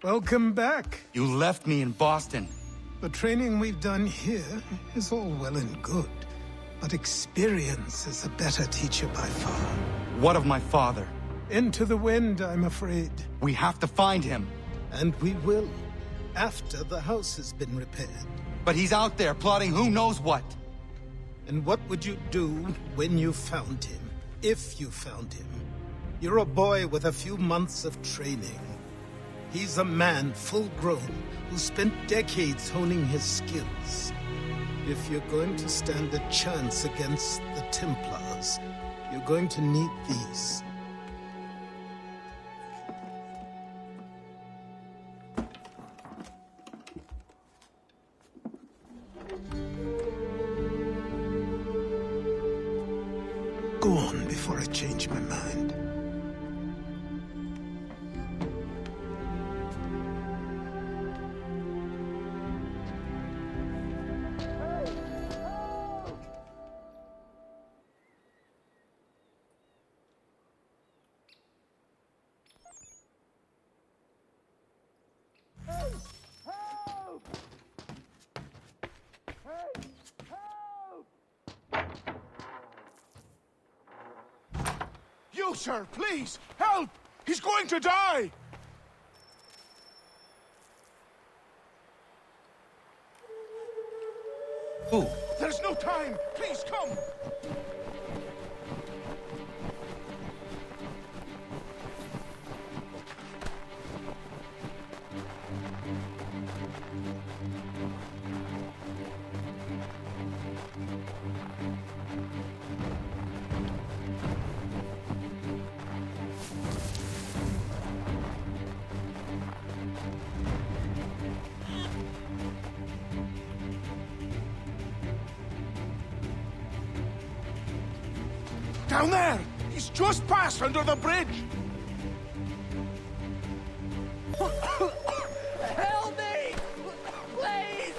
Welcome back. You left me in Boston. The training we've done here is all well and good, but experience is a better teacher by far. What of my father? Into the wind, I'm afraid. We have to find him. And we will, after the house has been repaired. But he's out there plotting who knows what. And what would you do when you found him? If you found him? You're a boy with a few months of training. He's a man full grown who spent decades honing his skills. If you're going to stand a chance against the Templars, you're going to need these. Go on before I change my mind. You, sir, please, help! He's going to die! Who? There's no time! Please, come! Down there! He's just passed under the bridge! Help me! Please!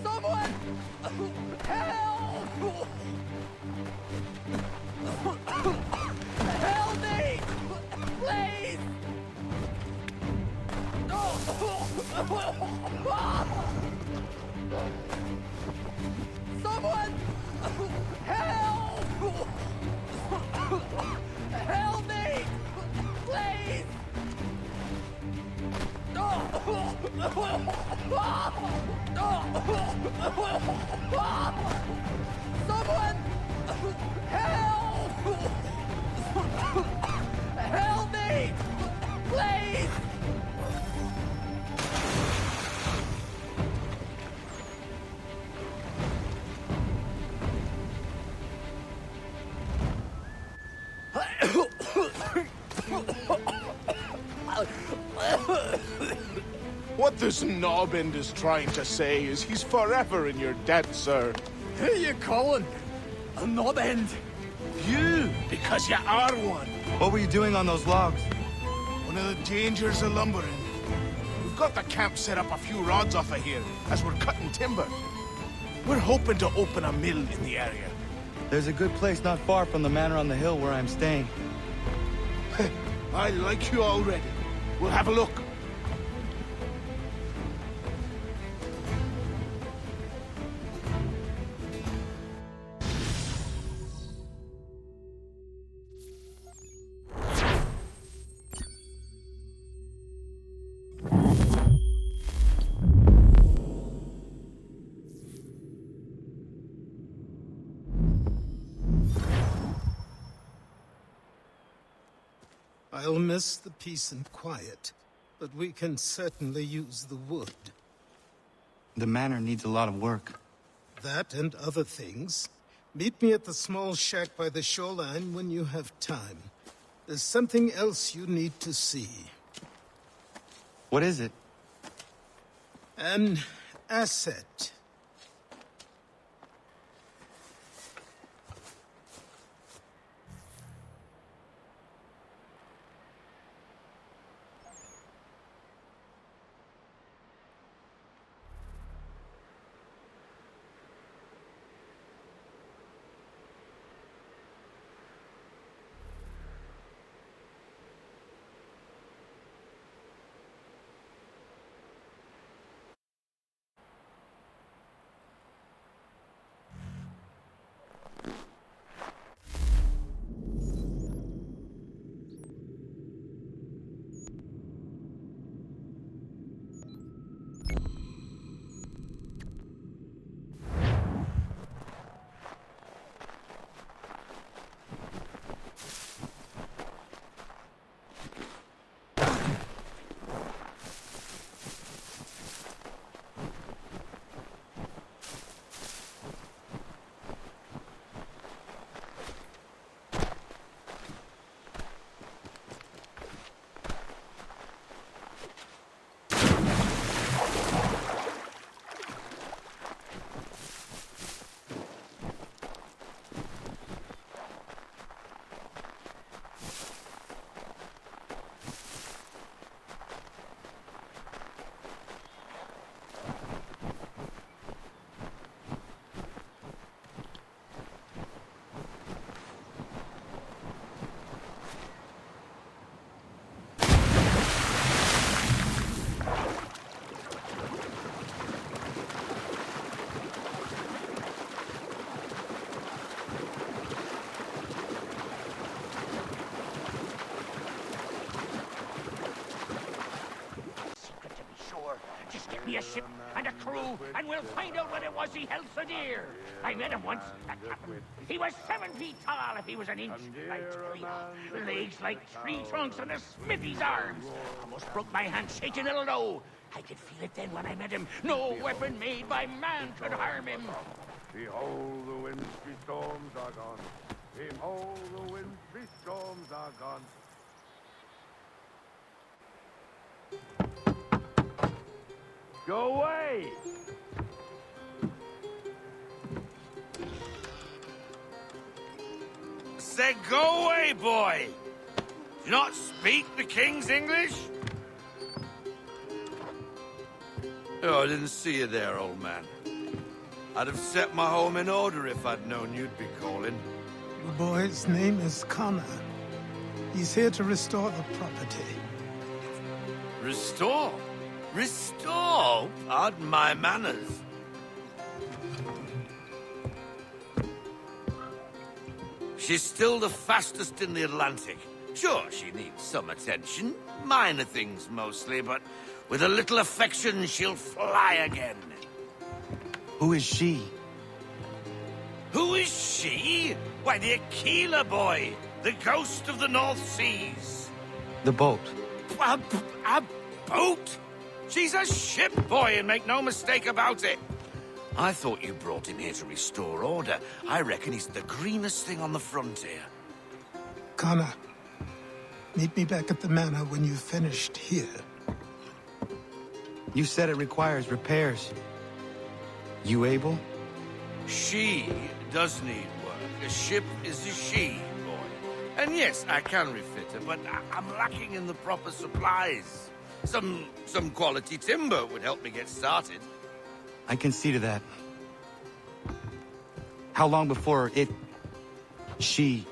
Someone! Help! Help me! Please! Someone! Help! Help me! Please! Someone! Help! Help me! Please! What this knobend is trying to say is he's forever in your debt, sir. Who you calling? A knob end? You, because you are one. What were you doing on those logs? One of the dangers of lumbering. We've got the camp set up a few rods off of here, as we're cutting timber. We're hoping to open a mill in the area. There's a good place not far from the manor on the hill where I'm staying. I like you already. We'll have a look. I'll miss the peace and quiet, but we can certainly use the wood. The manor needs a lot of work. That and other things. Meet me at the small shack by the shoreline when you have time. There's something else you need to see. What is it? An asset. ship and a crew, and we'll find out what it was he held so dear. I met him once, that captain. He was 7 feet tall if he was an inch. I tell you, legs like tree trunks and a smithy's arms. Almost broke my hand shaking it'll know. I could feel it then when I met him. No weapon made by man could harm him. Behold, the wintry storms are gone. Behold, the wintry storms are gone. Go away! Said go away, boy! Do you not speak the King's English? Oh, I didn't see you there, old man. I'd have set my home in order if I'd known you'd be calling. The boy's name is Connor. He's here to restore the property. Restore? Restore? Pardon my manners. She's still the fastest in the Atlantic. Sure, she needs some attention. Minor things mostly, but with a little affection, she'll fly again. Who is she? Who is she? Why, the Aquila boy, the ghost of the North Seas. The boat. A boat? She's a ship, boy, and make no mistake about it. I thought you brought him here to restore order. I reckon he's the greenest thing on the frontier. Connor, meet me back at the manor when you've finished here. You said it requires repairs. You able? She does need work. A ship is a she, boy. And yes, I can refit her, but I'm lacking in the proper supplies. Some quality timber would help me get started. I can see to that. How long before she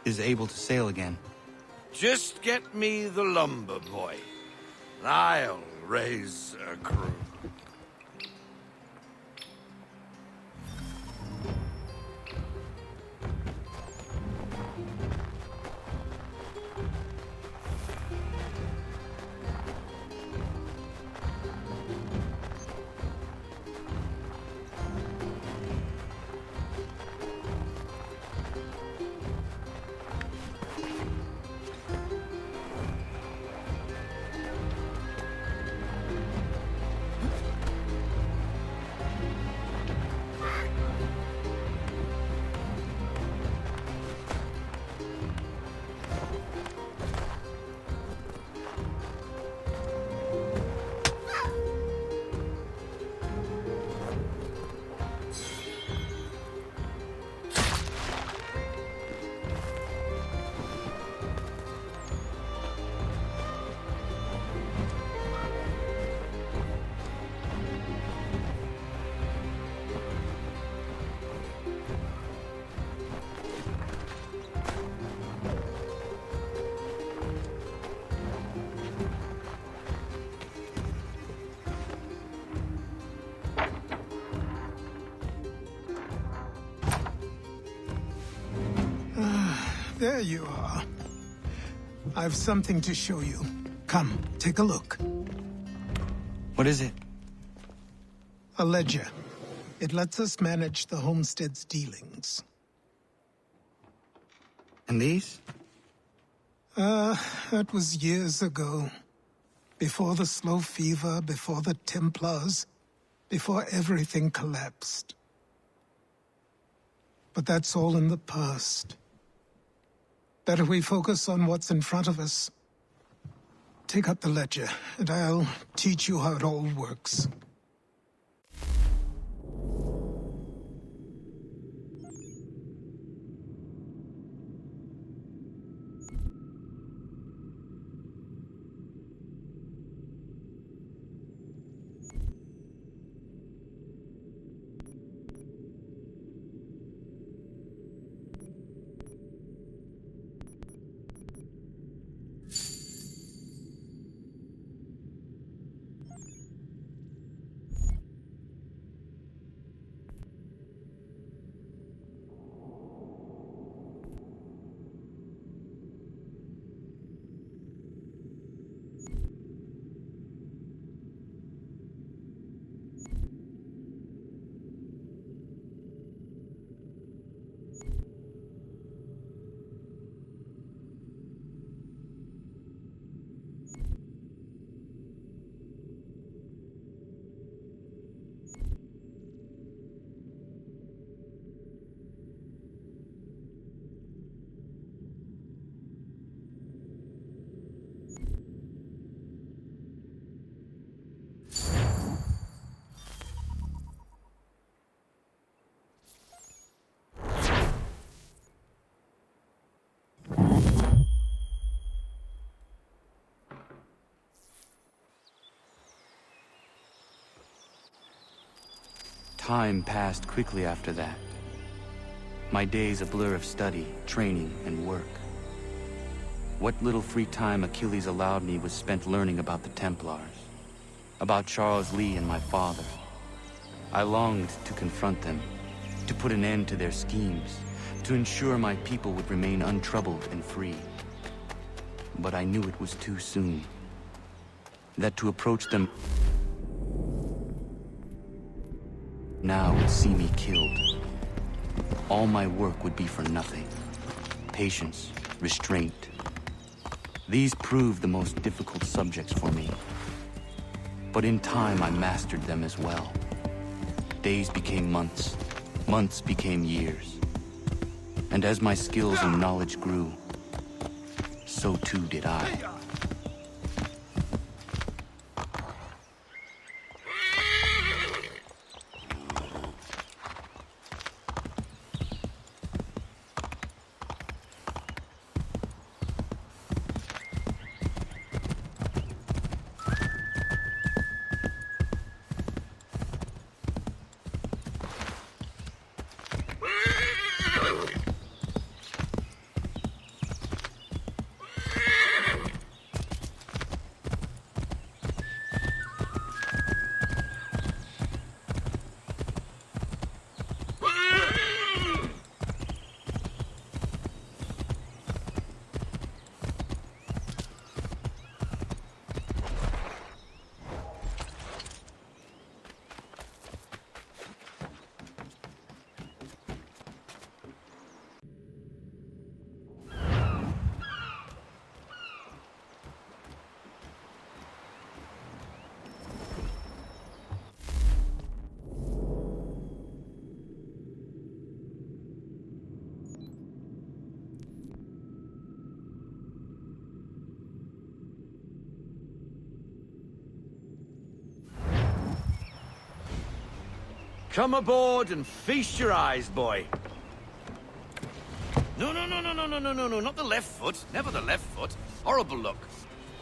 is able to sail again? Just get me the lumber, boy. I'll raise a crew. There you are. I've something to show you. Come, take a look. What is it? A ledger. It lets us manage the homestead's dealings. And these? That was years ago. Before the slow fever, before the Templars, before everything collapsed. But that's all in the past. Better we focus on what's in front of us. Take up the ledger, and I'll teach you how it all works. Time passed quickly after that. My days a blur of study, training, and work. What little free time Achilles allowed me was spent learning about the Templars, about Charles Lee and my father. I longed to confront them, to put an end to their schemes, to ensure my people would remain untroubled and free. But I knew it was too soon. That to approach them now would see me killed. All my work would be for nothing. Patience, restraint. These proved the most difficult subjects for me. But in time, I mastered them as well. Days became months, months became years. And as my skills and knowledge grew, so too did I. Come aboard and feast your eyes, boy. No, not the left foot. Never the left foot. Horrible look.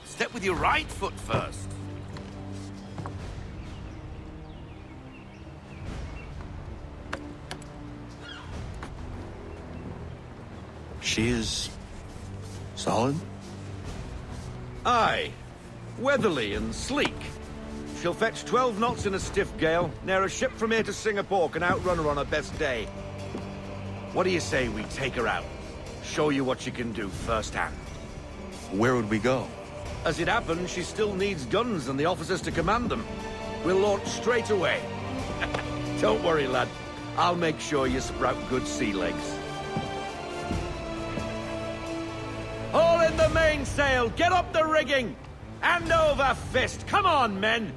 Step with your right foot first. She is solid? Aye. Weatherly and sleek. She'll fetch 12 knots in a stiff gale. Ne'er a ship from here to Singapore can outrun her on her best day. What do you say we take her out? Show you what she can do firsthand. Where would we go? As it happens, she still needs guns and the officers to command them. We'll launch straight away. Don't worry, lad. I'll make sure you sprout good sea legs. Haul in the mainsail! Get up the rigging! Hand over fist! Come on, men!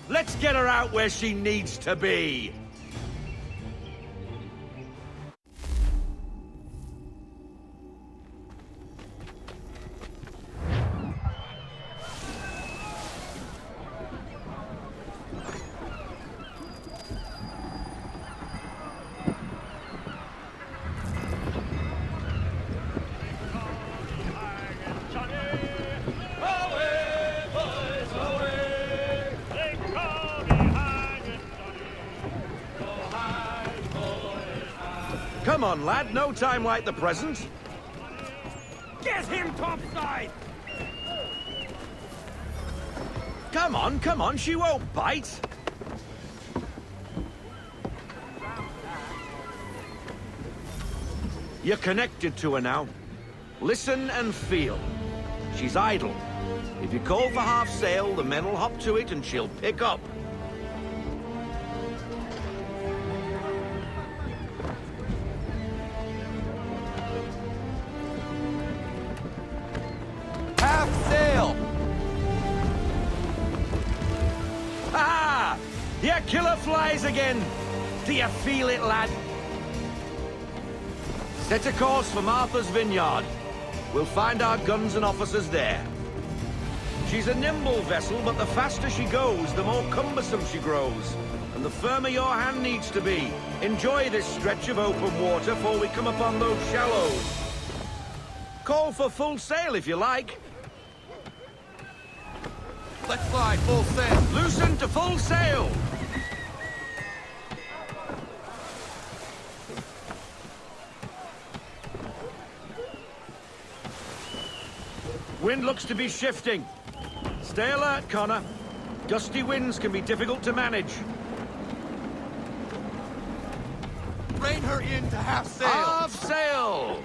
Let's get her out where she needs to be! Come on, lad. No time like the present. Get him topside! Come on. She won't bite. You're connected to her now. Listen and feel. She's idle. If you call for half sail, the men will hop to it and she'll pick up. Half sail! Ah! Your killer flies again! Do you feel it, lad? Set a course for Martha's Vineyard. We'll find our guns and officers there. She's a nimble vessel, but the faster she goes, the more cumbersome she grows. And the firmer your hand needs to be. Enjoy this stretch of open water before we come upon those shallows. Call for full sail if you like. Let's fly full sail! Loosen to full sail! Wind looks to be shifting. Stay alert, Connor. Gusty winds can be difficult to manage. Rein her in to half sail. Half sail!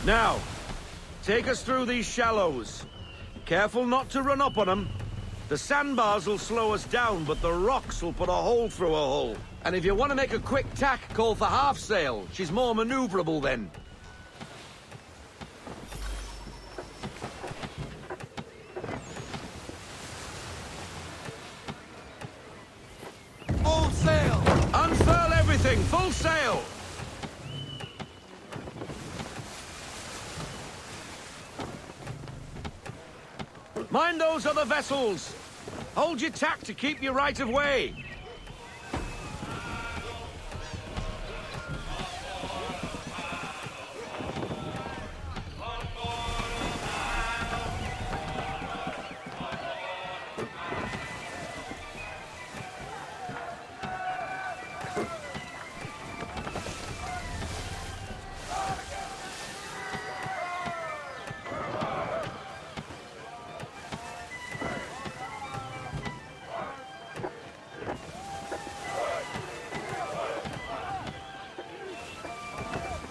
Now, take us through these shallows. Careful not to run up on them. The sandbars will slow us down, but the rocks will put a hole through a hull. And if you want to make a quick tack, call for half sail. She's more maneuverable then. Full sail! Unfurl everything! Full sail! Mind those other vessels! Hold your tack to keep your right of way!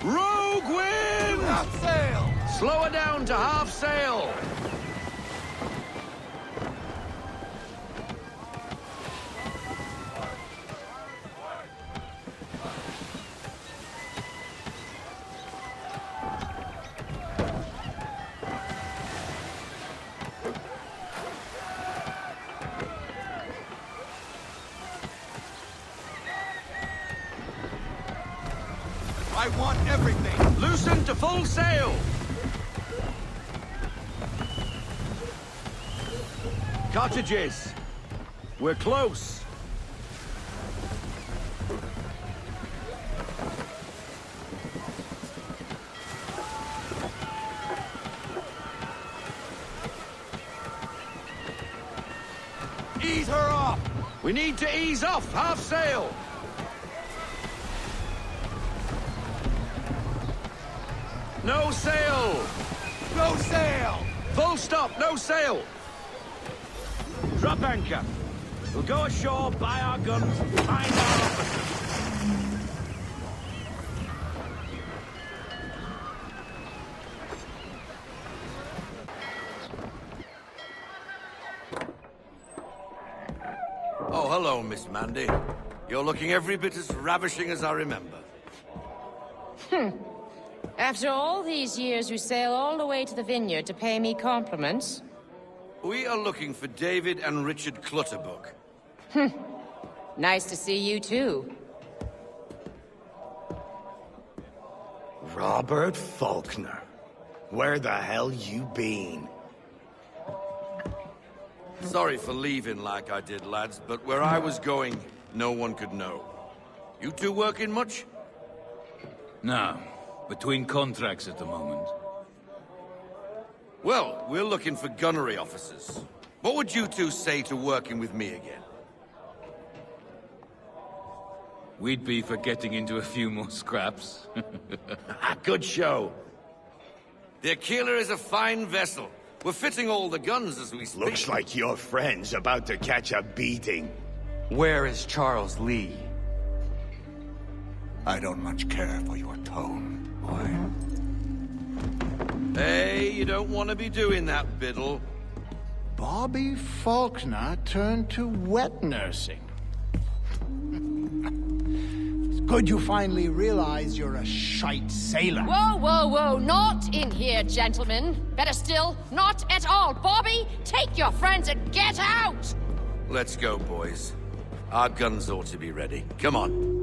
Rogue wind! Half sail! Slow her down to half sail! I want everything! Loosen to full sail! Cottages! We're close! Ease her off! We need to ease off half sail! No sail! No sail! Full stop, no sail! Drop anchor. We'll go ashore, buy our guns, find our officers. Oh, hello, Miss Mandy. You're looking every bit as ravishing as I remember. After all these years, you sail all the way to the vineyard to pay me compliments? We are looking for David and Richard Clutterbuck. Nice to see you, too. Robert Faulkner. Where the hell you been? Sorry for leaving like I did, lads, but where I was going, no one could know. You two working much? No. Between contracts at the moment. Well, we're looking for gunnery officers. What would you two say to working with me again? We'd be for getting into a few more scraps. Good show. The Aquila is a fine vessel. We're fitting all the guns as we speak. Looks like your friend's about to catch a beating. Where is Charles Lee? I don't much care for your tone, boy. Hey, you don't want to be doing that, Biddle. Bobby Faulkner turned to wet nursing. It's good you finally realize you're a shite sailor. Whoa, whoa, whoa, not in here, gentlemen. Better still, not at all. Bobby, take your friends and get out! Let's go, boys. Our guns ought to be ready. Come on.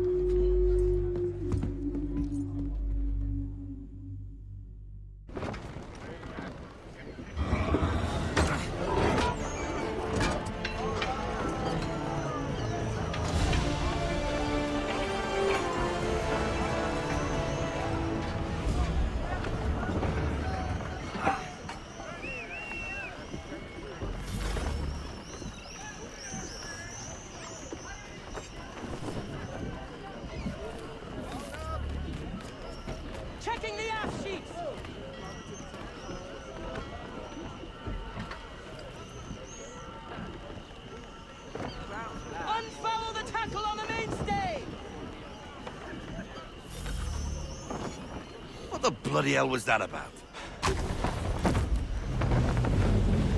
the bloody hell was that about?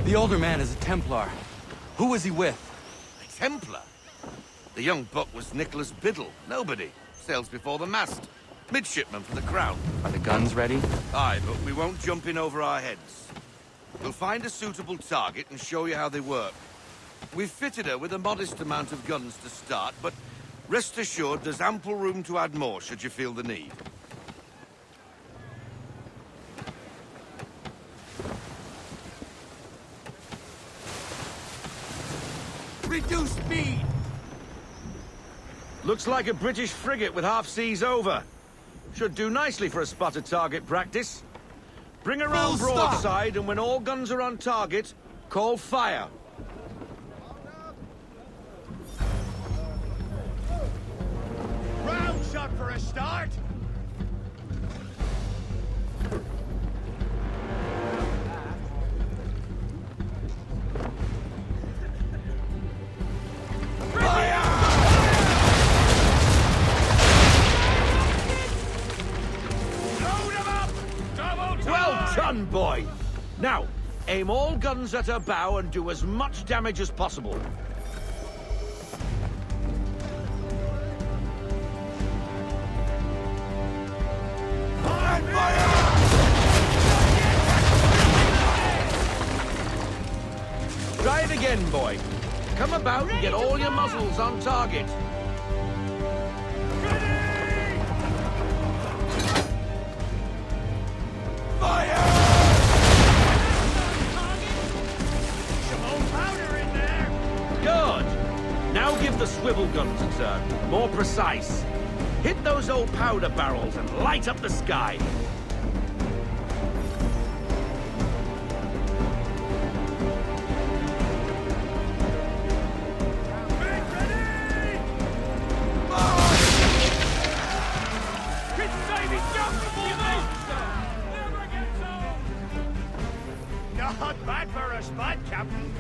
The older man is a Templar. Who was he with? A Templar? The young buck was Nicholas Biddle. Nobody. Sails before the mast. Midshipman for the Crown. Are the guns ready? Aye, but we won't jump in over our heads. We'll find a suitable target and show you how they work. We've fitted her with a modest amount of guns to start, but rest assured there's ample room to add more should you feel the need. Reduce speed! Looks like a British frigate with half seas over. Should do nicely for a spotted target practice. Bring her round broadside, and when all guns are on target, call fire. Round shot for a start! Well done, boy! Now, aim all guns at her bow and do as much damage as possible. Try it again, boy. Come about and get all your muzzles on target. Good. Now give the swivel guns a turn. More precise. Hit those old powder barrels and light up the sky. Not bad for a spot, Captain.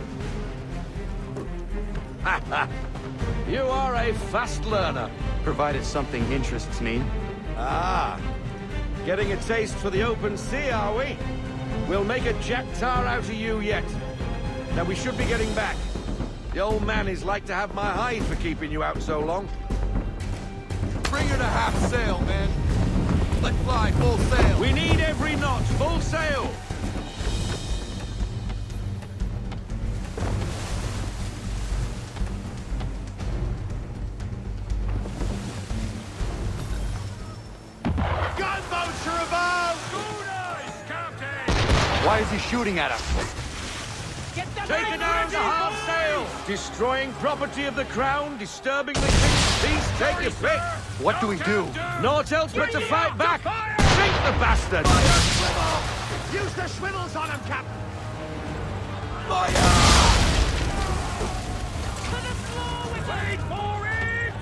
You are a fast learner. Provided something interests me. Ah, getting a taste for the open sea, are we? We'll make a jack tar out of you yet. Now we should be getting back. The old man is like to have my hide for keeping you out so long. Bring her to half sail, man. Let fly full sail. We need every knot, full sail. Gunboats are about! Schooners, Captain! Why is he shooting at us? Take her down to half sail! Destroying property of the Crown, disturbing the King's peace, take your pick! What do we do? Naught else but to fight back! Sink the bastard! Use the swivels on him, Captain! Wait for it!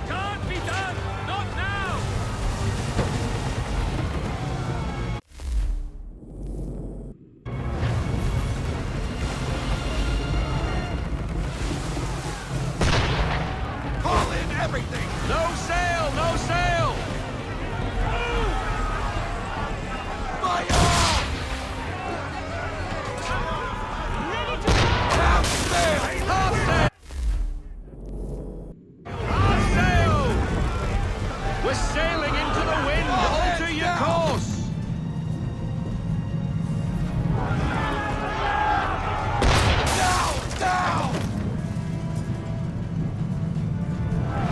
Can't be done! Not now! Call in everything! No sail! No sail! We're sailing into the wind! Alter your course! Down!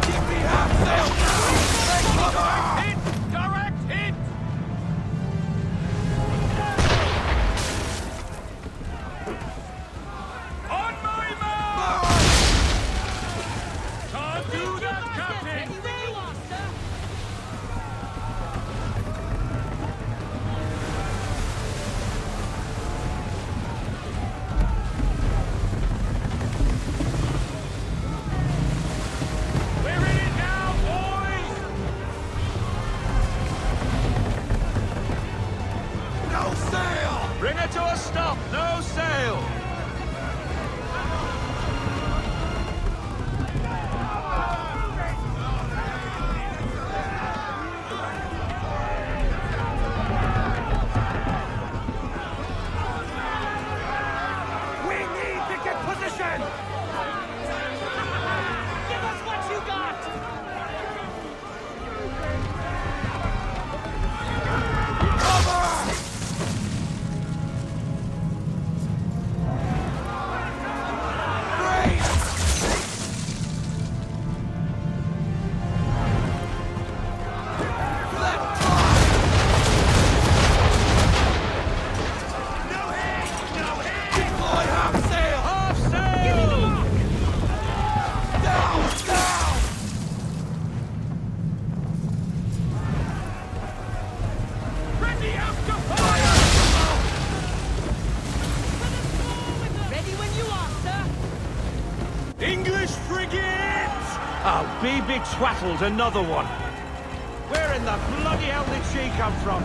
Give me half sail! Hit! Direct hit! On my mark! Can't do that, Captain! We're in it now, boys! No sail! Bring her to a stop! No sail! Oh, be twaddled, another one. Where in the bloody hell did she come from?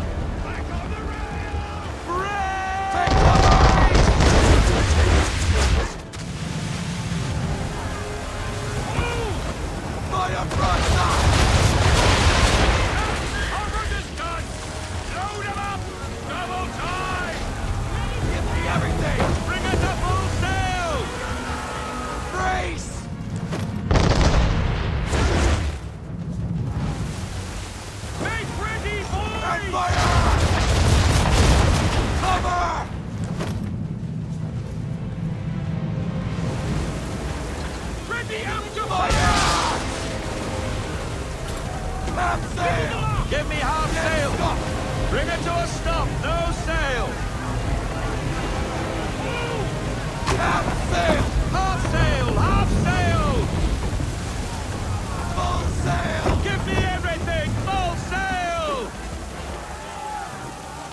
Fire broadside! Over this gun! Load him up! Double time! Give me everything! Bring it to full sail! Brace! Make ready, boys! And fire! Cover! Ready up to fire! Half sail! Give me half sail! Bring it to a stop! No sail! Half sail! Half sail! Half sail! Full sail! Give me everything! Full sail!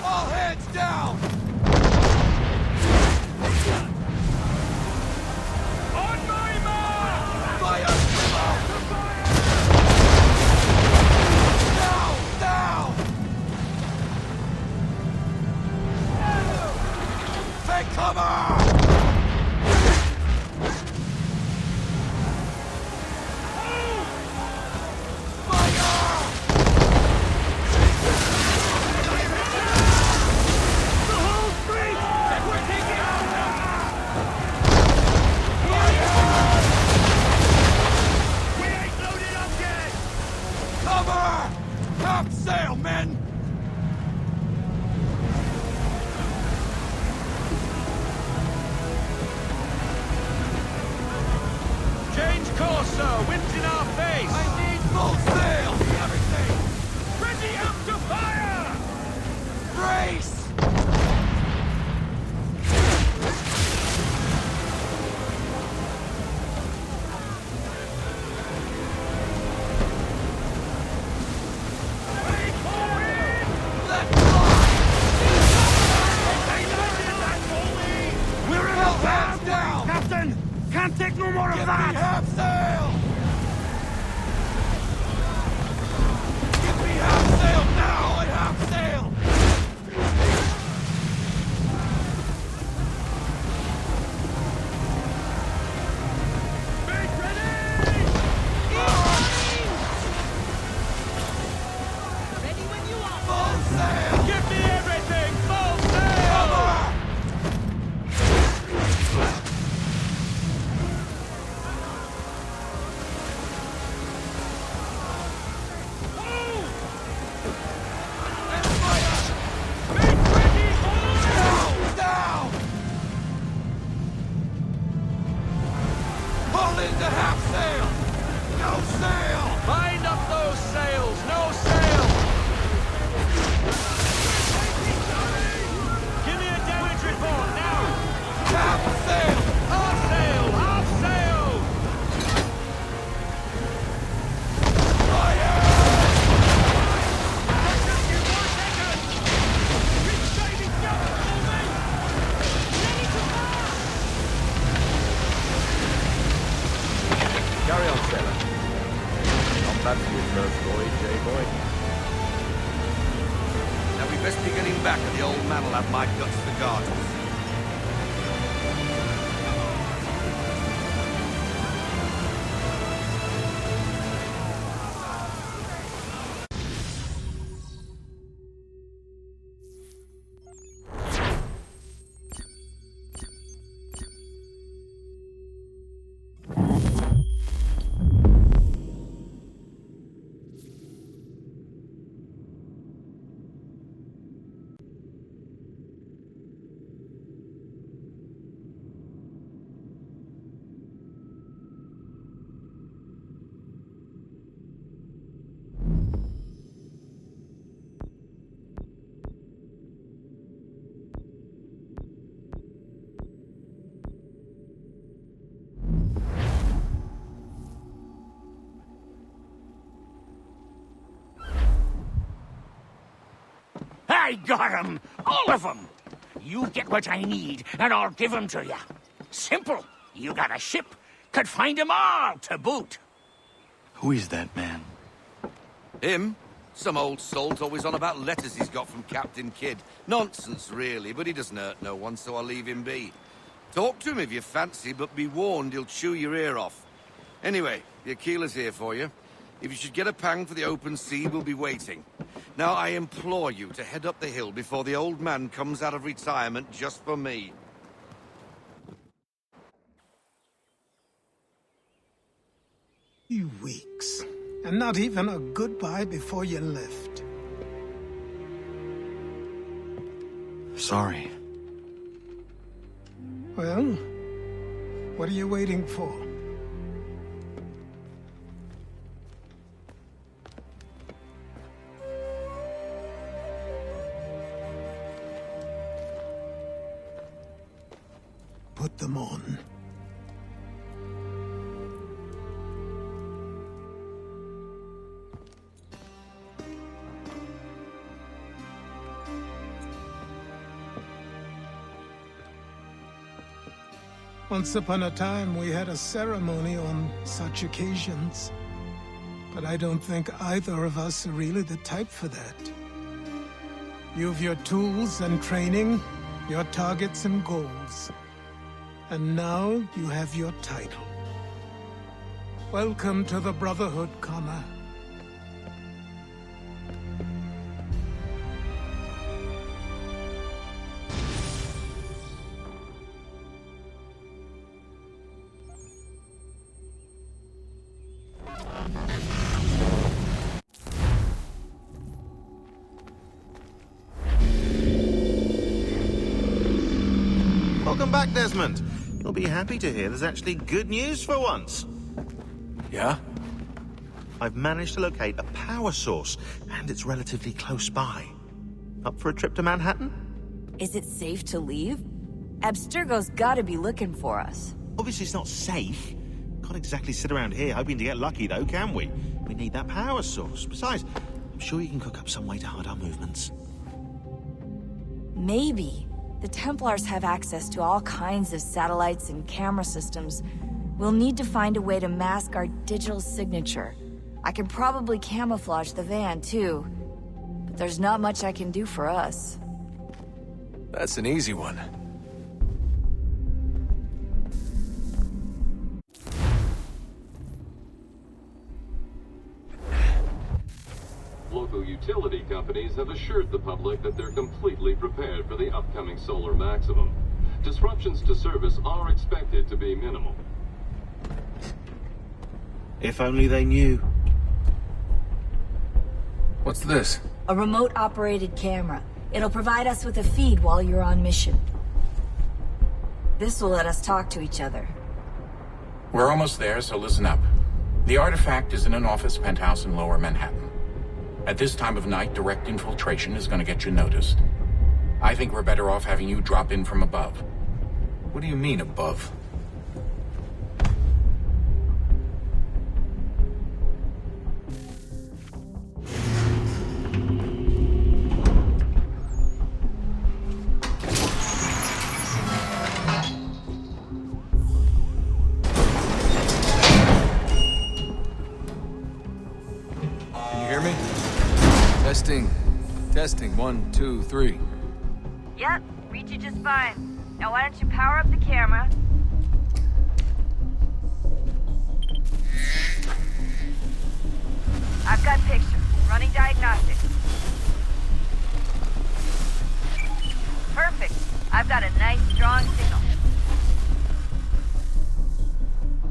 All hands down! On my mark! Fire! Down! Down! Take cover! Top sail, men! Change course, sir! Wind's in our face! I need full sail! Everything! Ready up to fire! Brace! Can't take no more of Give that! me half sail! Give me half sail now and half sail! Make ready! Ready when you are. Full sail! Give me everything! Full sail! Cover! Pull into half sail! No sail! Bind up those sails! No sail! Give me a damage report, now! Half sail! Half sail! Half sail! Fire! Carry on, sailor. Not bad for your first voyage, eh, boy? Now we best be getting back, or the old man'll have my guts for garters. I got 'em! All of 'em! You get what I need, and I'll give 'em to you. Simple. You got a ship. Could find 'em all to boot. Who is that man? Him? Some old salt always on about letters he's got from Captain Kidd. Nonsense, really, but he doesn't hurt no one, so I'll leave him be. Talk to him if you fancy, but be warned he'll chew your ear off. Anyway, the Aquila's here for you. If you should get a pang for the open sea, we'll be waiting. Now, I implore you to head up the hill before the old man comes out of retirement just for me. 3 weeks. And not even a goodbye before you left. Sorry. Well, what are you waiting for? Put them on. Once upon a time, we had a ceremony on such occasions. But I don't think either of us are really the type for that. You've your tools and training, your targets and goals. And now you have your title. Welcome to the Brotherhood, Connor. Welcome back, Desmond. You'll be happy to hear there's actually good news for once. Yeah? I've managed to locate a power source, and it's relatively close by. Up for a trip to Manhattan? Is it safe to leave? Abstergo's gotta be looking for us. Obviously it's not safe. Can't exactly sit around here hoping to get lucky, though, can we? We need that power source. Besides, I'm sure you can cook up some way to hide our movements. Maybe. The Templars have access to all kinds of satellites and camera systems. We'll need to find a way to mask our digital signature. I can probably camouflage the van, too. But there's not much I can do for us. That's an easy one. Local utility companies have assured the public that they're completely prepared for the upcoming solar maximum. Disruptions to service are expected to be minimal. If only they knew. What's this? A remote-operated camera. It'll provide us with a feed while you're on mission. This will let us talk to each other. We're almost there, so listen up. The artifact is in an office penthouse in Lower Manhattan. At this time of night, direct infiltration is going to get you noticed. I think we're better off having you drop in from above. What do you mean, above? Testing, 1, 2, 3. Yep, read you just fine. Now why don't you power up the camera? I've got pictures. Running diagnostics. Perfect. I've got a nice, strong signal.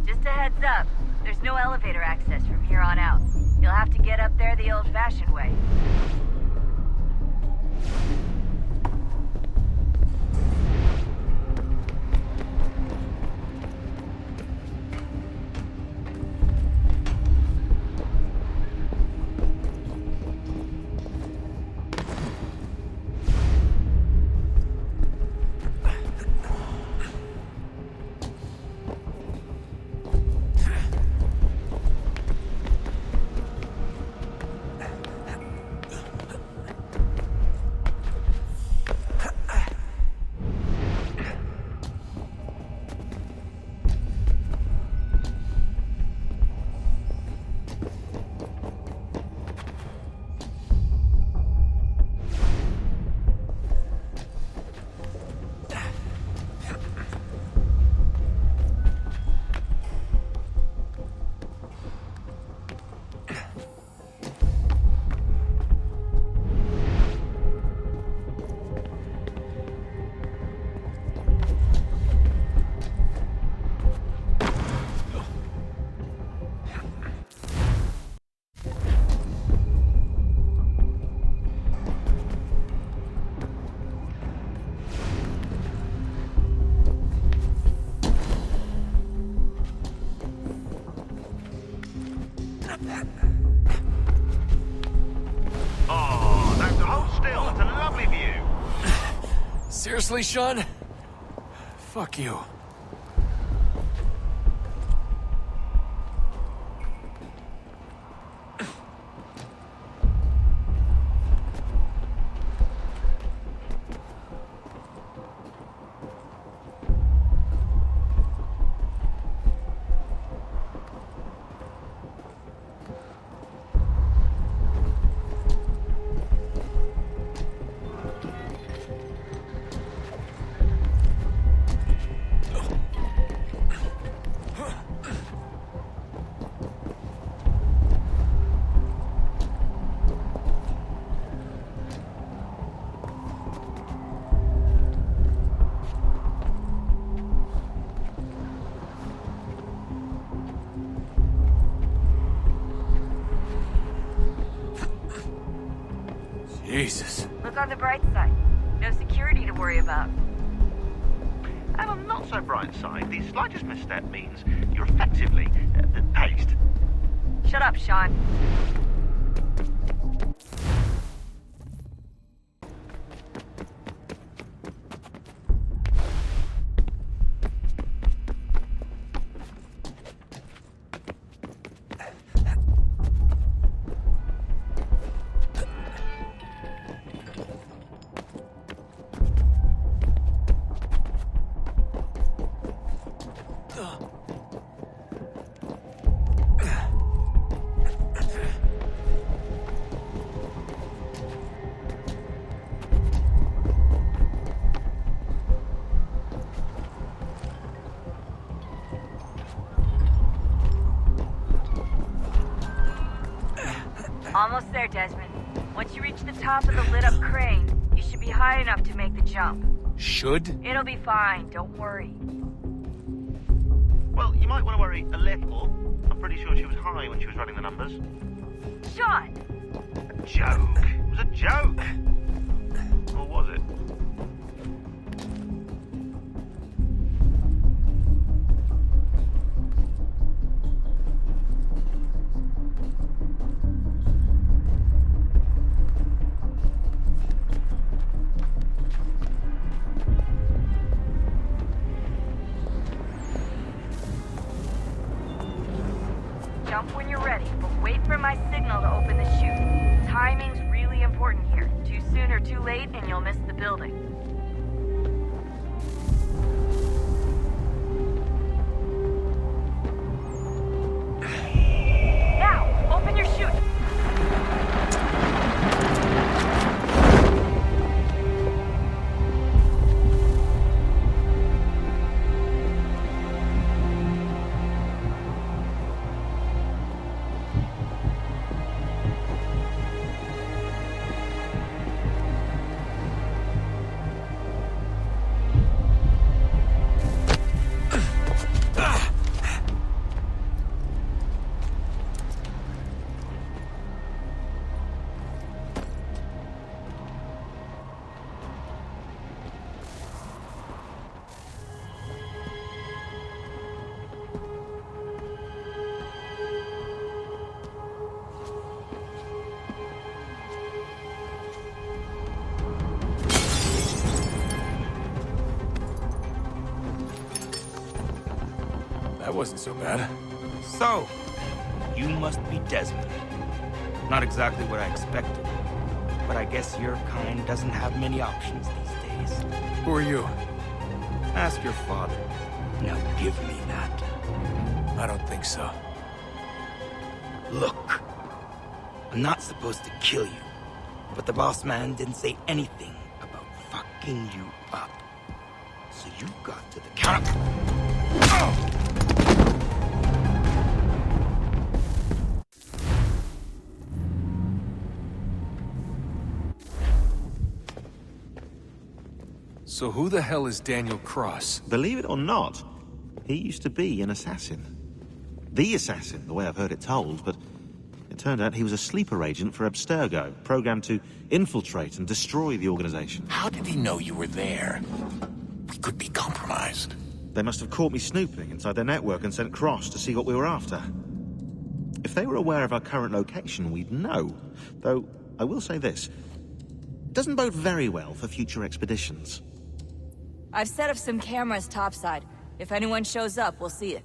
Just a heads up, there's no elevator access from here on out. You'll have to get up there the old-fashioned way. Oh, that's hold still. It's a lovely view. Seriously, Sean? Fuck you. Jesus. Look on the bright side. No security to worry about. And on the not so bright side, the slightest misstep means you're effectively paced. Shut up, Sean. Almost there, Desmond. Once you reach the top of the lit-up crane, you should be high enough to make the jump. Should? It'll be fine, don't worry. Well, you might want to worry a little. I'm pretty sure she was high when she was running the numbers. Sean! A joke. It was a joke. Or was it? Jump when you're ready, but wait for my signal to open the chute. Timing's really important here. Too soon or too late, and you'll miss the building. Now, open your chute. That wasn't so bad. So, you must be Desmond. Not exactly what I expected, but I guess your kind doesn't have many options these days. Who are you? Ask your father. Now give me that. I don't think so. Look, I'm not supposed to kill you, but the boss man didn't say anything about fucking you up. So you got to the counter. So who the hell is Daniel Cross? Believe it or not, he used to be an assassin. The assassin, the way I've heard it told, but it turned out he was a sleeper agent for Abstergo, programmed to infiltrate and destroy the organization. How did he know you were there? We could be compromised. They must have caught me snooping inside their network and sent Cross to see what we were after. If if they were aware of our current location, we'd know. Though, I will say this. It doesn't bode very well for future expeditions. I've set up some cameras topside. If anyone shows up, we'll see it.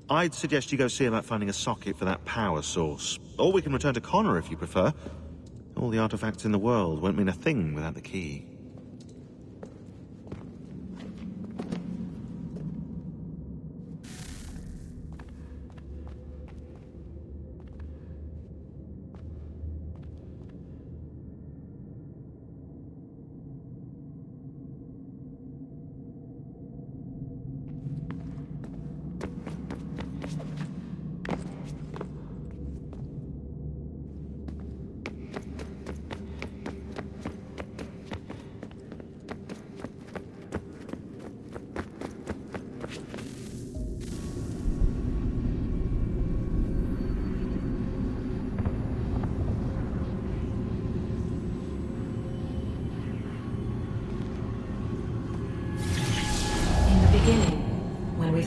I'd suggest you go see about finding a socket for that power source. Or we can return to Connor if you prefer. All the artifacts in the world won't mean a thing without the key.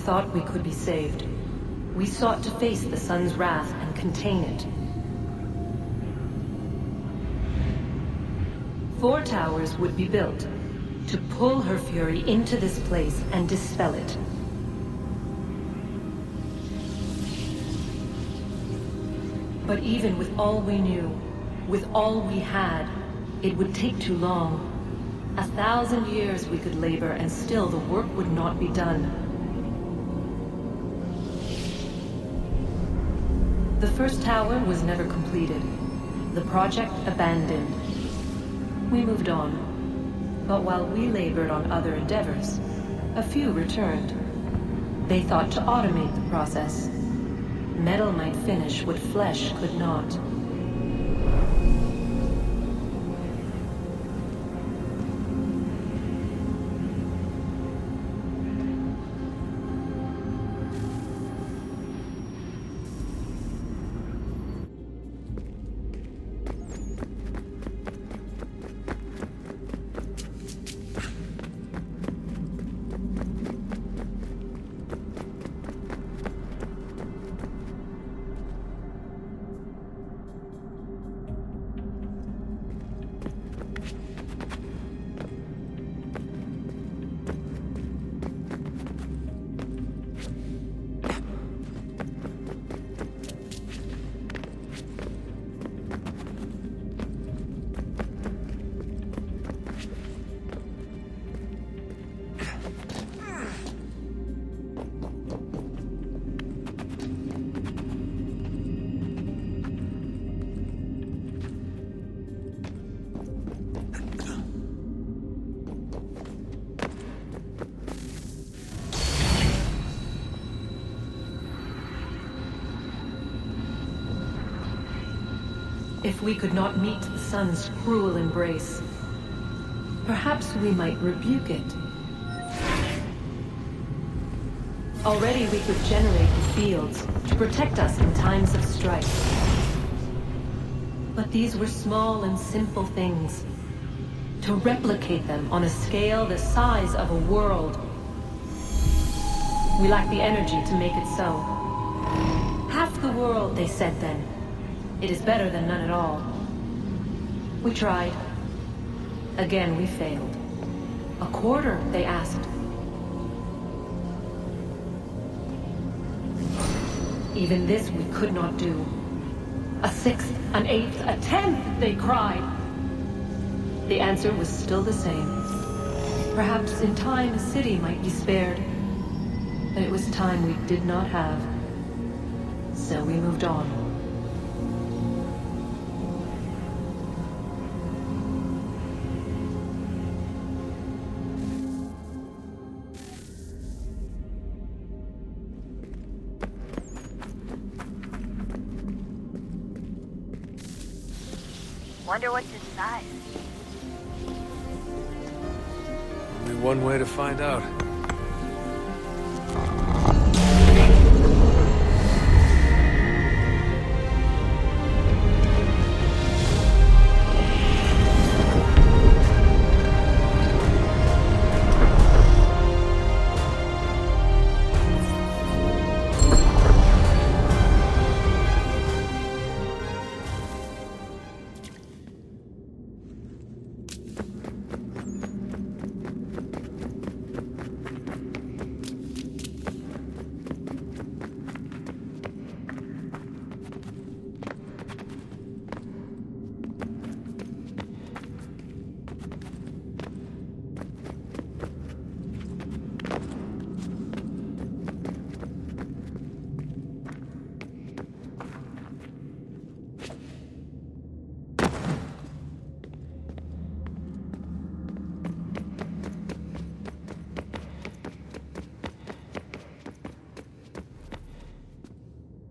Thought we could be saved. We sought to face the sun's wrath and contain it. 4 towers would be built to pull her fury into this place and dispel it. But even with all we knew, with all we had, it would take too long. 1,000 years we could labor and still the work would not be done. The first tower was never completed. The project abandoned. We moved on. But while we labored on other endeavors, a few returned. They thought to automate the process. Metal might finish what flesh could not. If we could not meet the sun's cruel embrace, perhaps we might rebuke it. Already we could generate the fields to protect us in times of strife. But these were small and simple things. To replicate them on a scale the size of a world, we lack the energy to make it so. Half the world, they said then. It is better than none at all. We tried. Again, we failed. A quarter, they asked. Even this we could not do. A 1/6, an 1/8, a 10th, they cried. The answer was still the same. Perhaps in time a city might be spared. But it was time we did not have. So we moved on. Wonder what's inside. Only one way to find out.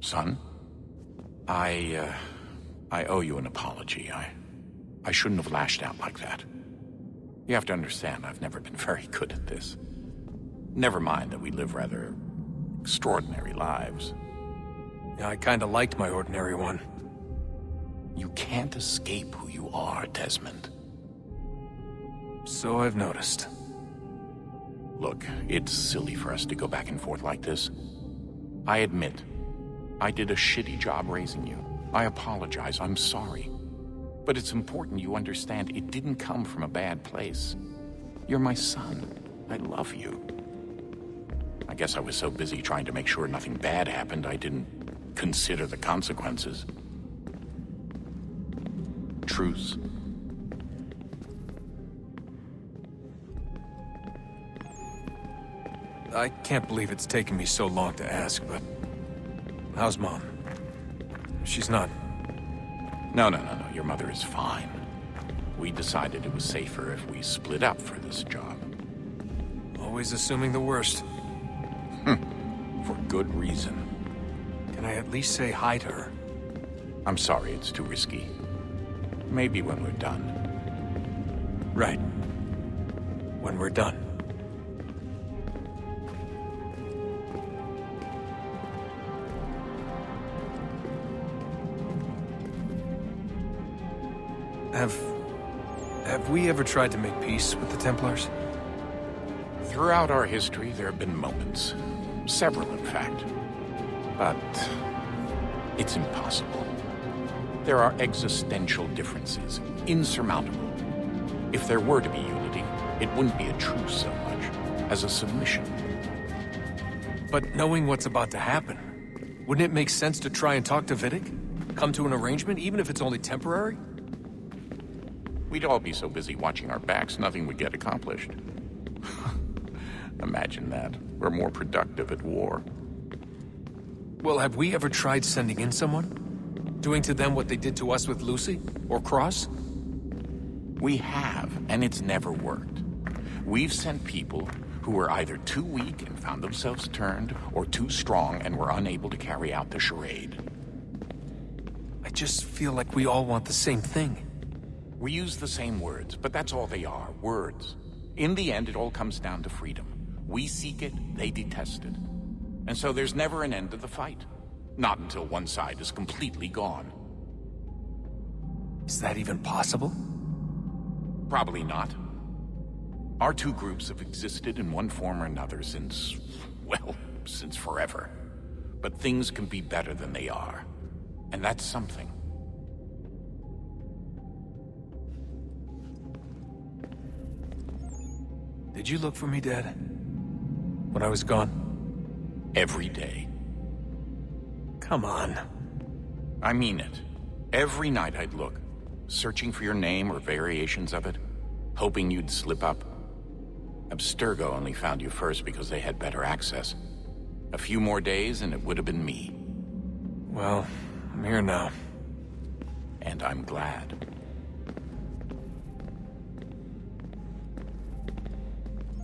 Son, I owe you an apology. I shouldn't have lashed out like that. You have to understand, I've never been very good at this. Never mind that we live rather extraordinary lives. Yeah, I kinda liked my ordinary one. You can't escape who you are, Desmond. So I've noticed. Look, it's silly for us to go back and forth like this. I admit, I did a shitty job raising you. I apologize, I'm sorry. But it's important you understand it didn't come from a bad place. You're my son. I love you. I guess I was so busy trying to make sure nothing bad happened, I didn't consider the consequences. Truce. I can't believe it's taken me so long to ask, but... how's Mom? She's not... No. Your mother is fine. We decided it was safer if we split up for this job. Always assuming the worst. For good reason. Can I at least say hi to her? I'm sorry, it's too risky. Maybe when we're done. Right. When we're done. Have we ever tried to make peace with the Templars? Throughout our history, there have been moments. Several, in fact. But it's impossible. There are existential differences, insurmountable. If there were to be unity, it wouldn't be a truce so much as a submission. But knowing what's about to happen, wouldn't it make sense to try and talk to Vidic? Come to an arrangement, even if it's only temporary? We'd all be so busy watching our backs, nothing would get accomplished. Imagine that. We're more productive at war. Well, have we ever tried sending in someone? Doing to them what they did to us with Lucy? Or Cross? We have, and it's never worked. We've sent people who were either too weak and found themselves turned, or too strong and were unable to carry out the charade. I just feel like we all want the same thing. We use the same words, but that's all they are, words. In the end, it all comes down to freedom. We seek it, they detest it. And so there's never an end to the fight. Not until one side is completely gone. Is that even possible? Probably not. Our two groups have existed in one form or another since, well, since forever. But things can be better than they are. And that's something. Did you look for me, Dad? When I was gone? Every day. Come on. I mean it. Every night I'd look, searching for your name or variations of it, hoping you'd slip up. Abstergo only found you first because they had better access. A few more days and it would have been me. Well, I'm here now. And I'm glad.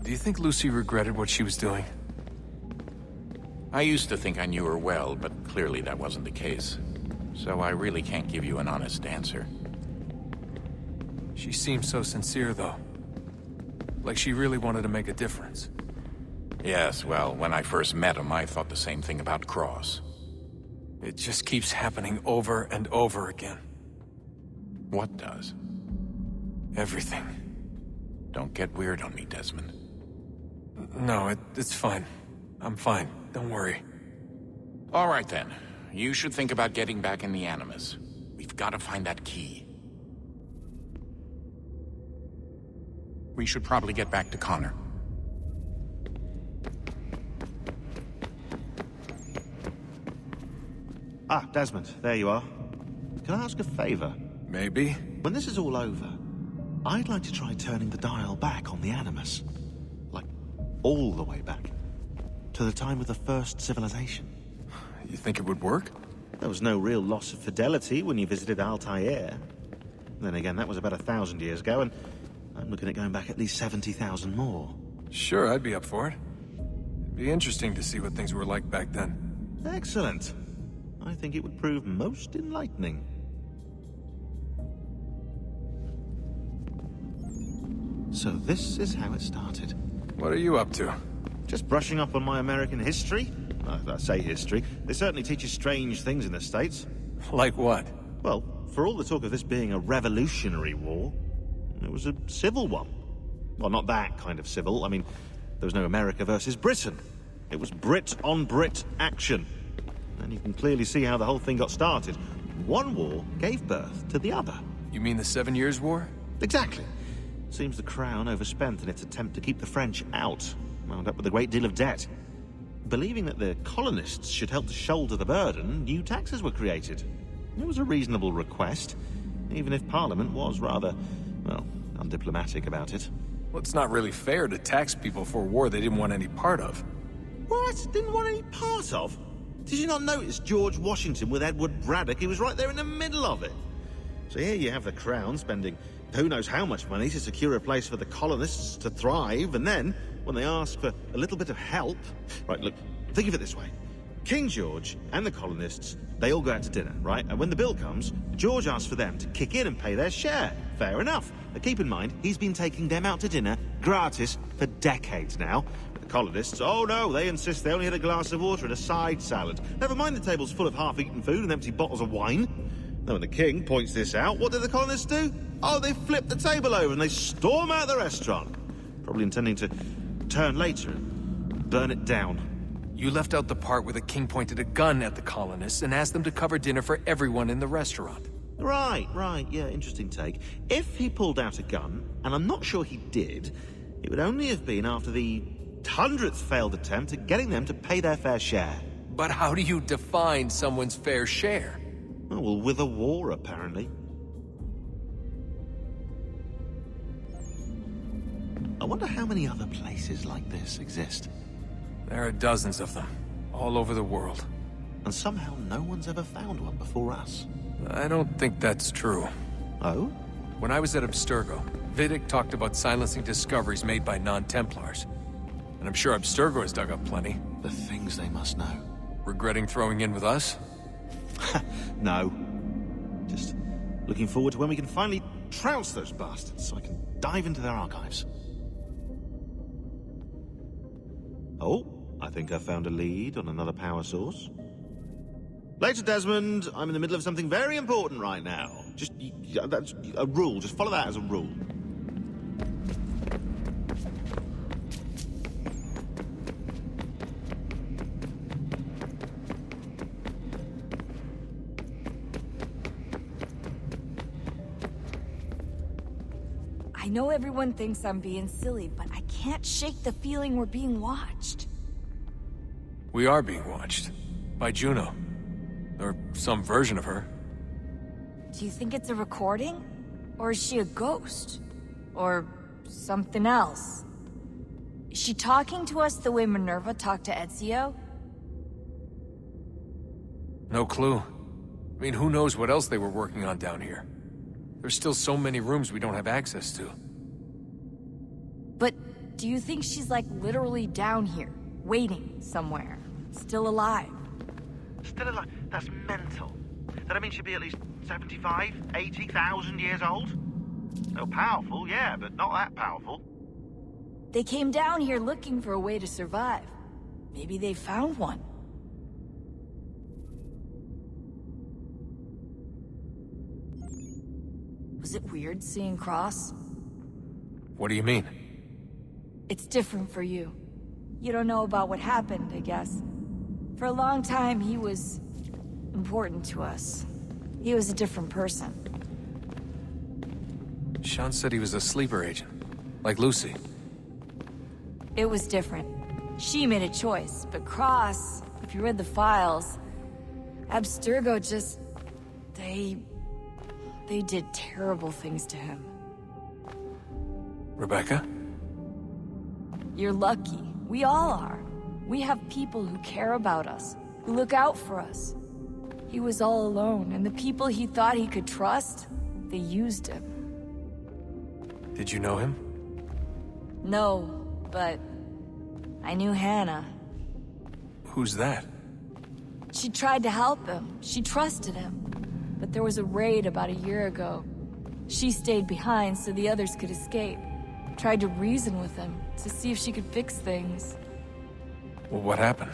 Do you think Lucy regretted what she was doing? I used to think I knew her well, but clearly that wasn't the case. So I really can't give you an honest answer. She seemed so sincere, though. Like she really wanted to make a difference. Yes, well, when I first met him, I thought the same thing about Cross. It just keeps happening over and over again. What does? Everything. Don't get weird on me, Desmond. No, it's fine. I'm fine. Don't worry. All right, then. You should think about getting back in the Animus. We've got to find that key. We should probably get back to Connor. Ah, Desmond, there you are. Can I ask a favor? Maybe. When this is all over, I'd like to try turning the dial back on the Animus. Like, all the way back. To the time of the first civilization. You think it would work? There was no real loss of fidelity when you visited Altair. Then again, that was about 1,000 years ago, and I'm looking at going back at least 70,000 more. Sure, I'd be up for it. It'd be interesting to see what things were like back then. Excellent. I think it would prove most enlightening. So this is how it started. What are you up to? Just brushing up on my American history. I say history. They certainly teach you strange things in the States. Like what? Well, for all the talk of this being a revolutionary war, it was a civil one. Well, not that kind of civil. I mean, there was no America versus Britain. It was Brit on Brit action. And you can clearly see how the whole thing got started. One war gave birth to the other. You mean the 7 Years' War? Exactly. Seems the Crown overspent in its attempt to keep the French out, wound up with a great deal of debt. Believing that the colonists should help to shoulder the burden, new taxes were created. It was a reasonable request, even if Parliament was rather, well, undiplomatic about it. Well, it's not really fair to tax people for a war they didn't want any part of. What? Didn't want any part of? Did you not notice George Washington with Edward Braddock? He was right there in the middle of it. So here you have the Crown spending who knows how much money to secure a place for the colonists to thrive, and then, when they ask for a little bit of help... Right, look, think of it this way. King George and the colonists, they all go out to dinner, right? And when the bill comes, George asks for them to kick in and pay their share. Fair enough. But keep in mind, he's been taking them out to dinner, gratis, for decades now. But the colonists, oh no, they insist they only had a glass of water and a side salad. Never mind the table's full of half-eaten food and empty bottles of wine. Now when the king points this out, what do the colonists do? Oh, they flip the table over and they storm out the restaurant. Probably intending to turn later and burn it down. You left out the part where the king pointed a gun at the colonists and asked them to cover dinner for everyone in the restaurant. Right, yeah, interesting take. If he pulled out a gun, and I'm not sure he did, it would only have been after the 100th failed attempt at getting them to pay their fair share. But how do you define someone's fair share? Well, with a war, apparently. I wonder how many other places like this exist. There are dozens of them, all over the world. And somehow no one's ever found one before us. I don't think that's true. Oh? When I was at Abstergo, Vidic talked about silencing discoveries made by non-Templars. And I'm sure Abstergo has dug up plenty. The things they must know. Regretting throwing in with us? No. Just looking forward to when we can finally trounce those bastards so I can dive into their archives. Oh, I think I found a lead on another power source. Later, Desmond. I'm in the middle of something very important right now. Just, that's a rule. Just follow that as a rule. I know everyone thinks I'm being silly, but I can't shake the feeling we're being watched. We are being watched. By Juno. Or some version of her. Do you think it's a recording? Or is she a ghost? Or something else? Is she talking to us the way Minerva talked to Ezio? No clue. I mean, who knows what else they were working on down here? There's still so many rooms we don't have access to. But do you think she's like literally down here, waiting somewhere, still alive? Still alive? That's mental. That means she'd be at least 75, 80,000 years old? Oh, powerful, yeah, but not that powerful. They came down here looking for a way to survive. Maybe they found one. Was it weird seeing Cross? What do you mean? It's different for you. You don't know about what happened, I guess. For a long time, he was important to us. He was a different person. Sean said he was a sleeper agent, like Lucy. It was different. She made a choice, but Cross, if you read the files, Abstergo just... They did terrible things to him. Rebecca? You're lucky. We all are. We have people who care about us, who look out for us. He was all alone, and the people he thought he could trust, they used him. Did you know him? No, but I knew Hannah. Who's that? She tried to help him. She trusted him. But there was a raid about a year ago. She stayed behind so the others could escape. Tried to reason with him, to see if she could fix things. Well, what happened?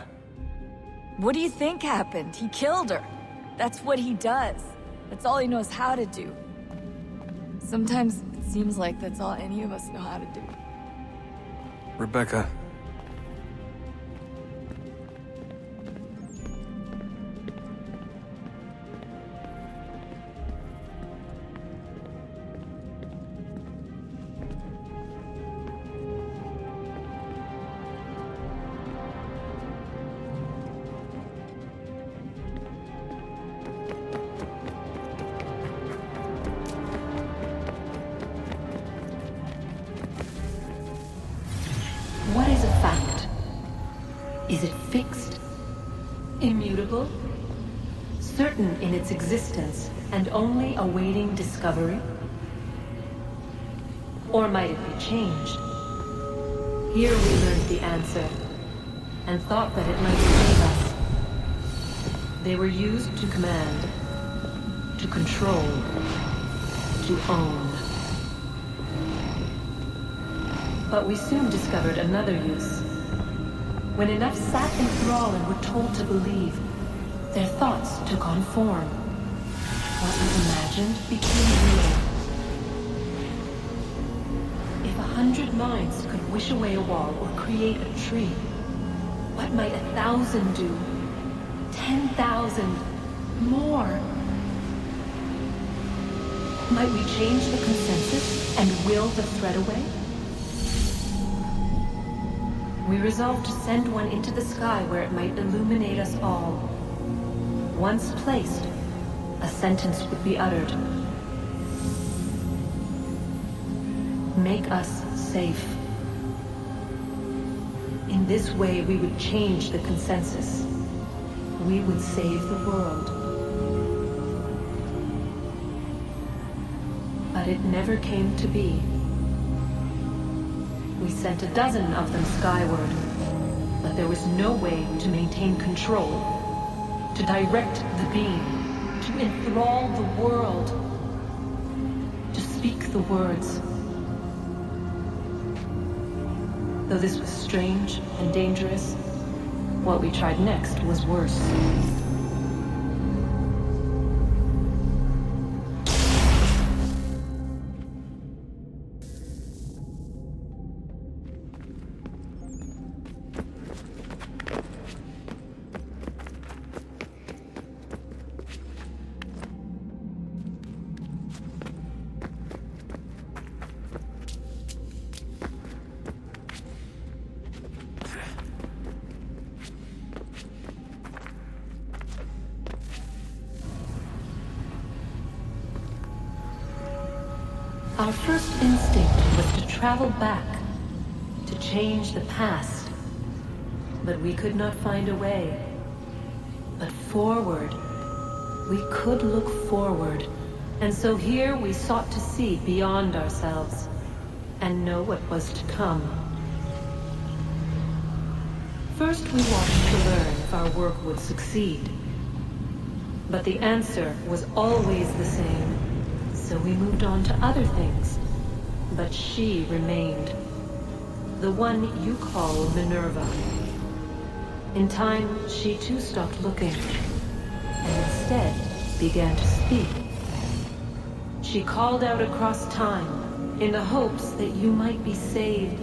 What do you think happened? He killed her. That's what he does. That's all he knows how to do. Sometimes it seems like that's all any of us know how to do. Rebecca. What is a fact? Is it fixed? Immutable? Certain in its existence and only awaiting discovery? Or might it be changed? Here we learned the answer, and thought that it might save us. They were used to command, to control, to own. But we soon discovered another use. When enough sat in thrall and were told to believe, their thoughts took on form. What was imagined became real. If 100 minds could wish away a wall or create a tree, what might 1,000 do? 10,000? More? Might we change the consensus and will the threat away? We resolved to send one into the sky where it might illuminate us all. Once placed, a sentence would be uttered. Make us safe. In this way, we would change the consensus. We would save the world. But it never came to be. We sent a dozen of them skyward, but there was no way to maintain control, to direct the beam, to enthrall the world, to speak the words. Though this was strange and dangerous, what we tried next was worse. Our first instinct was to travel back, to change the past. But we could not find a way. But forward, we could look forward. And so here we sought to see beyond ourselves, and know what was to come. First we watched to learn if our work would succeed. But the answer was always the same. So we moved on to other things. But she remained. The one you call Minerva. In time, she too stopped looking, and instead began to speak. She called out across time, in the hopes that you might be saved.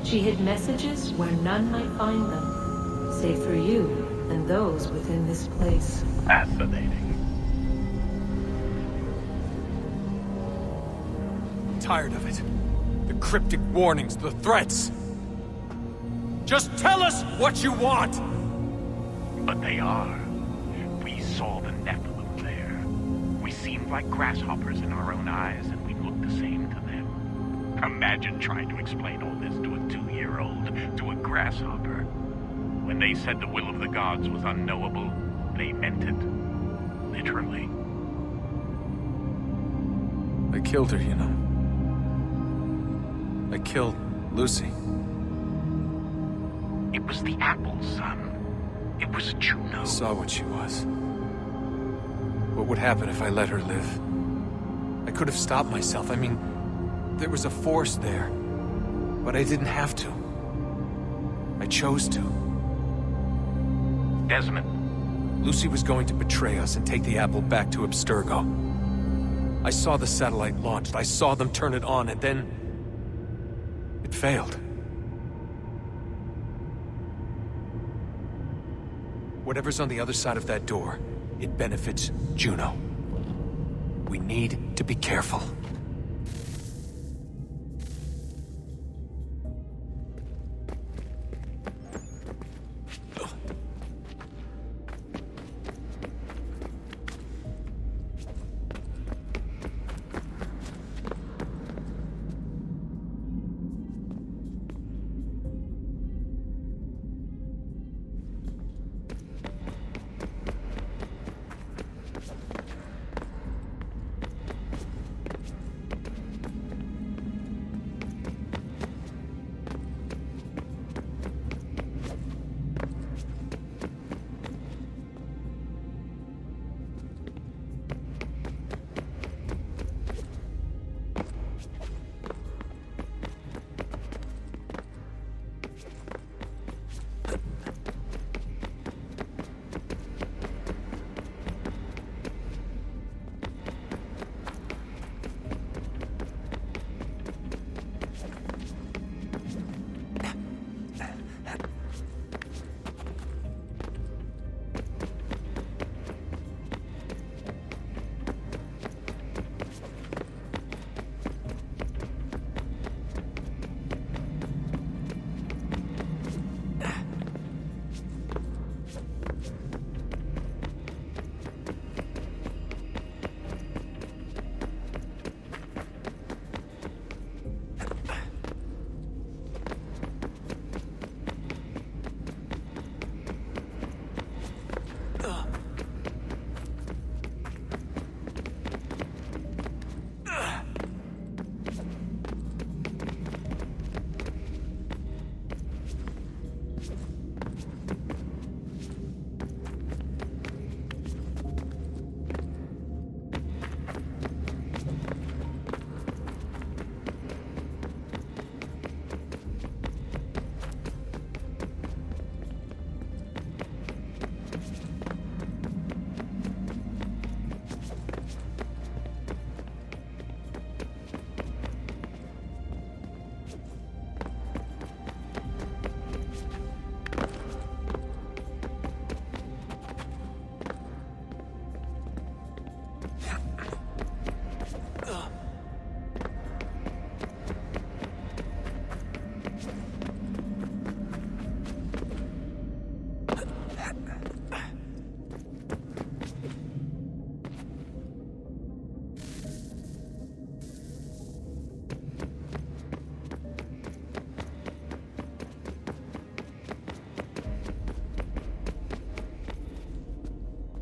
She hid messages where none might find them, save for you and those within this place. Fascinating. Tired of it. The cryptic warnings, the threats. Just tell us what you want! But they are. We saw the Nephilim there. We seemed like grasshoppers in our own eyes, and we looked the same to them. Imagine trying to explain all this to a 2-year-old, to a grasshopper. When they said the will of the gods was unknowable, they meant it. Literally. I killed her, you know. I killed Lucy. It was the apple, son. It was Juno. I saw what she was. What would happen if I let her live? I could have stopped myself. I mean, there was a force there. But I didn't have to. I chose to. Desmond. Lucy was going to betray us and take the apple back to Abstergo. I saw the satellite launched. I saw them turn it on, and then... it failed. Whatever's on the other side of that door, it benefits Juno. We need to be careful.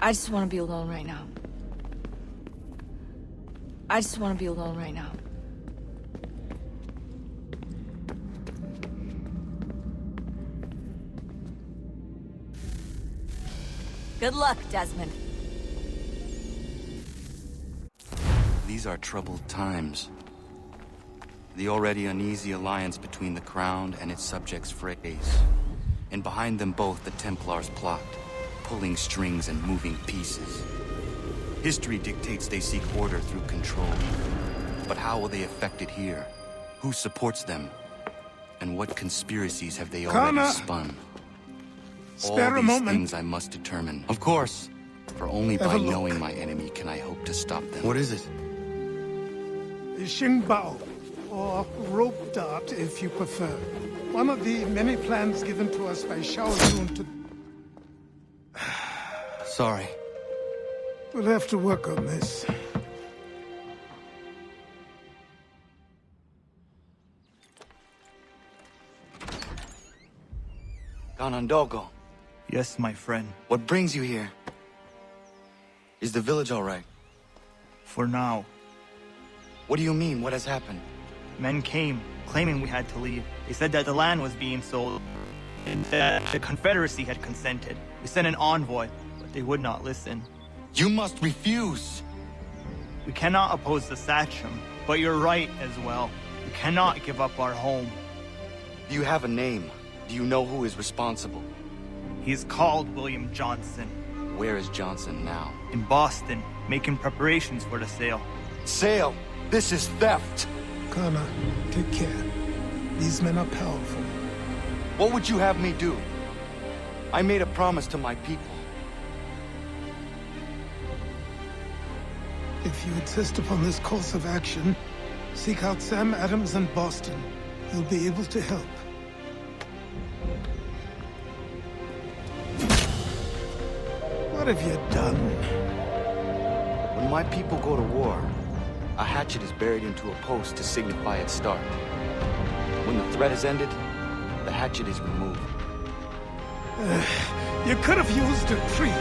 I just want to be alone right now. I just want to be alone right now. Good luck, Desmond. These are troubled times. The already uneasy alliance between the Crown and its subjects frays. And behind them both the Templars plot, pulling strings and moving pieces. History dictates they seek order through control. But how will they affect it here? Who supports them? And what conspiracies have they already spun? Spare All a these moment. things I must determine. Of course. For only by knowing my enemy can I hope to stop them. What is it? The Xingbao, or rope dart if you prefer. One of the many plans given to us by Shao Zun to... Sorry. We'll have to work on this. Ganondogo. Yes, my friend. What brings you here? Is the village all right? For now. What do you mean? What has happened? Men came, claiming we had to leave. They said that the land was being sold. The Confederacy had consented. We sent an envoy, but they would not listen. You must refuse! We cannot oppose the Sachem, but you're right as well. We cannot give up our home. Do you have a name? Do you know who is responsible? He is called William Johnson. Where is Johnson now? In Boston, making preparations for the sale. Sale? This is theft! Connor, take care. These men are powerful. What would you have me do? I made a promise to my people. If you insist upon this course of action, seek out Sam Adams in Boston. He'll be able to help. What have you done? When my people go to war, a hatchet is buried into a post to signify its start. When the threat is ended, the hatchet is removed. You could have used a tree.